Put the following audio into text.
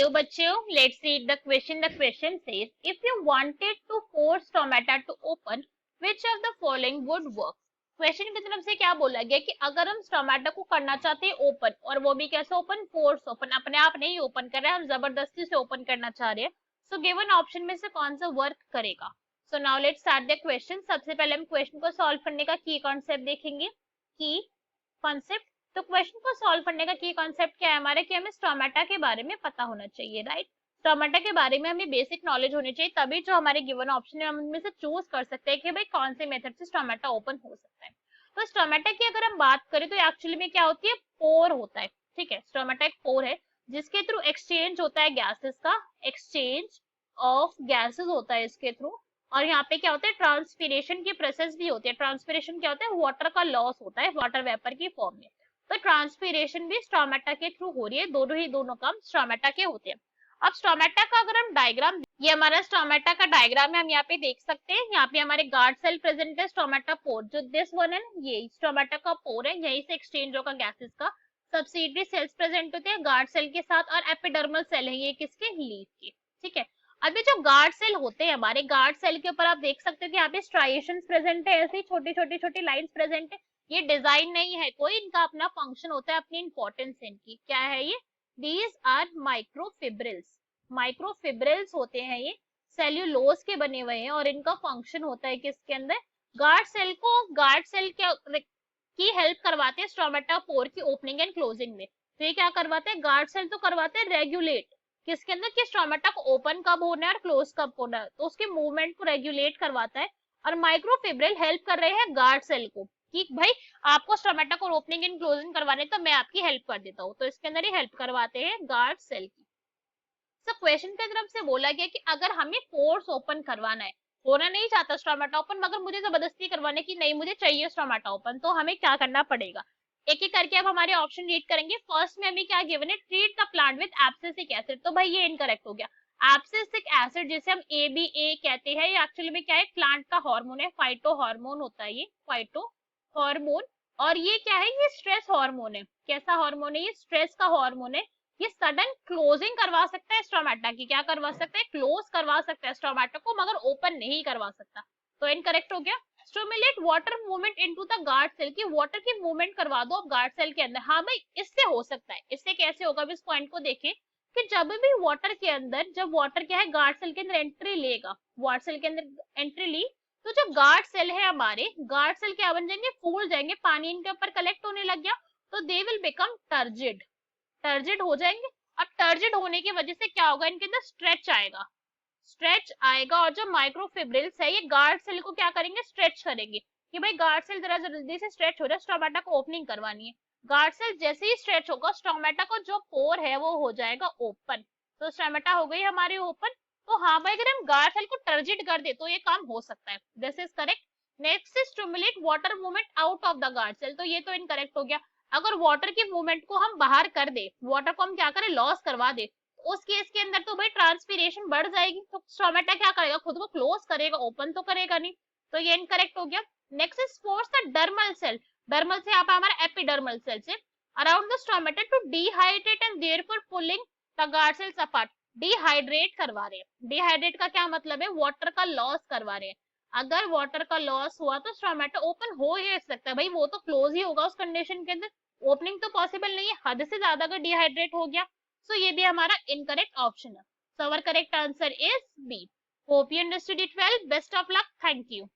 Hello बच्चों, let's read the question. The question says if you wanted to force stomata to open which of the following would work. Question की तरफ से क्या बोला गया कि अगर हम टोमेटो को करना चाहते हैं ओपन, और वो भी कैसे ओपन, फोर्स ओपन, अपने आप नहीं ओपन कर रहे हैं, हम जबरदस्ती से ओपन करना चाह रहे हैं, सो गिवन ऑप्शन में से कौन सा वर्क करेगा. So now let's start the question. सबसे पहले हम क्वेश्चन को सॉल्व करने का की कॉन्सेप्ट देखेंगे. की कॉन्सेप्ट, तो क्वेश्चन को सॉल्व करने का की कॉन्सेप्ट क्या है हमारे, कि हमें स्टोमेटा के बारे में पता होना चाहिए, राइट. स्टोमेटा के बारे में हमें बेसिक नॉलेज होनी चाहिए, तभी जो हमारे गिवन ऑप्शन है हम उनमें से चूज कर सकते हैं कि भाई कौन से मेथड से स्टोमेटा ओपन हो सकता है. तो स्टोमेटा की अगर हम बात करें तो एक्चुअली में क्या होती है, पोर होता है. ठीक है, स्टोमेटा एक पोर है जिसके थ्रू एक्सचेंज होता है गैसेस का, एक्सचेंज ऑफ गैसेस होता है इसके थ्रू. और यहाँ पे क्या होता है, ट्रांसपिरेशन की प्रोसेस भी होती है. ट्रांसपिरेशन क्या होता है, वाटर का लॉस होता है वाटर वेपर की फॉर्म में. तो ट्रांसपिरेशन भी स्टोमेटा के थ्रू हो रही है, दोनों काम स्टोमेटा के होते हैं. अब स्टोमेटा का अगर हम डायग्राम, ये हमारा स्टोमेटा का डायग्राम है, हम यहाँ पे देख सकते हैं. यहाँ पे हमारे गार्ड सेल प्रेजेंट है, स्टोमेटा पोर जो दिस वन है, ये स्टोमेटा का पोर है, यहीं से एक्सचेंज होगा गैसेस का. सब्सिडरी सेल्स प्रेजेंट होते हैं गार्ड सेल के साथ, और एपिडर्मल सेल है ये किसके, लीफ के. ठीक है, अभी जो गार्ड सेल होते हैं हमारे, गार्ड सेल के ऊपर आप देख सकते हो कि यहाँ पे स्ट्राइएशंस प्रेजेंट है, ऐसी छोटी छोटी छोटी लाइंस प्रेजेंट है. ये डिजाइन नहीं है कोई, इनका अपना फंक्शन होता है, अपनी इंपॉर्टेंस है इनकी. क्या है ये, दीज आर माइक्रोफिब्रिल्स. माइक्रोफिब्रिल्स होते हैं ये, सेल्यूलोज के बने हुए हैं, और इनका फंक्शन होता है किसके अंदर, गार्ड सेल को, गार्ड सेल की हेल्प करवाते हैं स्टोमेटा पोर की ओपनिंग एंड क्लोजिंग में. तो ये क्या करवाते हैं, गार्ड सेल तो करवाते हैं रेगुलेट किसके अंदर, कि स्टोमेटा को ओपन कब होना है और क्लोज कब होना है, तो उसके मूवमेंट को रेगुलेट करवाता है. और माइक्रोफिब्रिल हेल्प कर रहे हैं गार्ड सेल को कि भाई आपको स्टोमेटा को ओपनिंग एंड क्लोजिंग करवाने तो मैं आपकी हेल्प कर देता हूँ, तो इसके अंदर ही हेल्प करवाते हैं गार्ड सेल की. तो क्वेश्चन की तरफ से बोला गया कि अगर हमें पोर्स ओपन करवाना है, होना नहीं चाहता स्टोमेटा ओपन, मगर मुझे जबरदस्ती करवाने की नहीं, मुझे चाहिए स्टोमेटा ओपन, तो हमें क्या करना पड़ेगा. एक एक करके अब हमारे ऑप्शन रीड करेंगे. फर्स्ट में हमें क्या गिवन है, treat the plant with abscisic acid. तो भाई ये इनकरेक्ट हो गया. एब्सिसिक एसिड जिसे हम ABA कहते हैं, ये एक्चुअली में क्या है, प्लांट का हार्मोन है, फाइटो हार्मोन होता है ये, फाइटो हार्मोन. और ये क्या है, ये स्ट्रेस हार्मोन है. कैसा हार्मोन है ये, स्ट्रेस का हार्मोन है. ये सडन क्लोजिंग करवा सकता है स्टोमेटा की, क्या करवा सकता है, क्लोज करवा सकता है स्टोमेटा को, मगर ओपन नहीं करवा सकता. तो इनकरेक्ट हो गया. Stimulate water movement into the guard cell, की वाटर की मूवमेंट करवा दो अब गार्ड सेल के अंदर. हाँ भाई इससे हो सकता है. इससे कैसे होगा, इस पॉइंट को देखें कि जब भी वाटर के अंदर, जब वाटर क्या है गार्ड सेल के अंदर एंट्री लेगा, वाटर सेल के अंदर एंट्री ली, तो जो गार्ड सेल है हमारे, गार्ड सेल क्या बन जाएंगे, फूल जाएंगे, पानी इनके ऊपर कलेक्ट होने लग गया, तो they will become turgid. Turgid हो जाएंगे. अब टर्जिड होने की वजह से क्या होगा, इनके अंदर स्ट्रेच आएगा, स्ट्रेच आएगा. और जो माइक्रोफिब्रिल्स है ये गार्ड सेल को क्या करेंगे, स्ट्रेच करेंगे, कि भाई गार्ड सेल जरा जल्दी से स्ट्रेच हो रहा है, स्टोमेटा को ओपनिंग करवानी है. गार्ड सेल जैसे ही स्ट्रेच होगा, स्टोमेटा को जो पोर है वो हो जाएगा ओपन. तो स्टोमेटा हो गई हमारी ओपन. तो हाँ भाई अगर हम गार्ड सेल को टर्जिड कर दे तो ये काम हो सकता है. This is correct. Next is stimulate water movement out of the guard cell. तो ये तो इनकरेक्ट हो गया. अगर वाटर की मूवमेंट को हम बाहर कर दे, वाटर को हम क्या करें, लॉस करवा दे, उस केस के अंदर तो भाई ट्रांसपिरेशन बढ़ जाएगी, तो स्टोमेटा क्या करेगा, खुद को क्लोज करेगा, ओपन तो करेगा नहीं. तो ये इनकरेक्ट हो गया. Next is force the dermal cell. Dermal से यहाँ पे हमारा एपिडर्मल सेल से around the stomata to dehydrate and therefore pulling the guard cells apart. Dehydrate करवा रहे हैं. डिहाइड्रेट का क्या मतलब है, वाटर का लॉस करवा रहे हैं. अगर वाटर का लॉस हुआ तो स्टोमेटा ओपन हो ही सकता है भाई, वो तो क्लोज ही होगा उस कंडीशन के अंदर, ओपनिंग तो पॉसिबल नहीं है. हद से ज्यादा अगर डिहाइड्रेट हो गया, सो ये भी हमारा इनकरेक्ट ऑप्शन है. So our correct answer is B. Hope you understood it well. Best of luck. Thank you.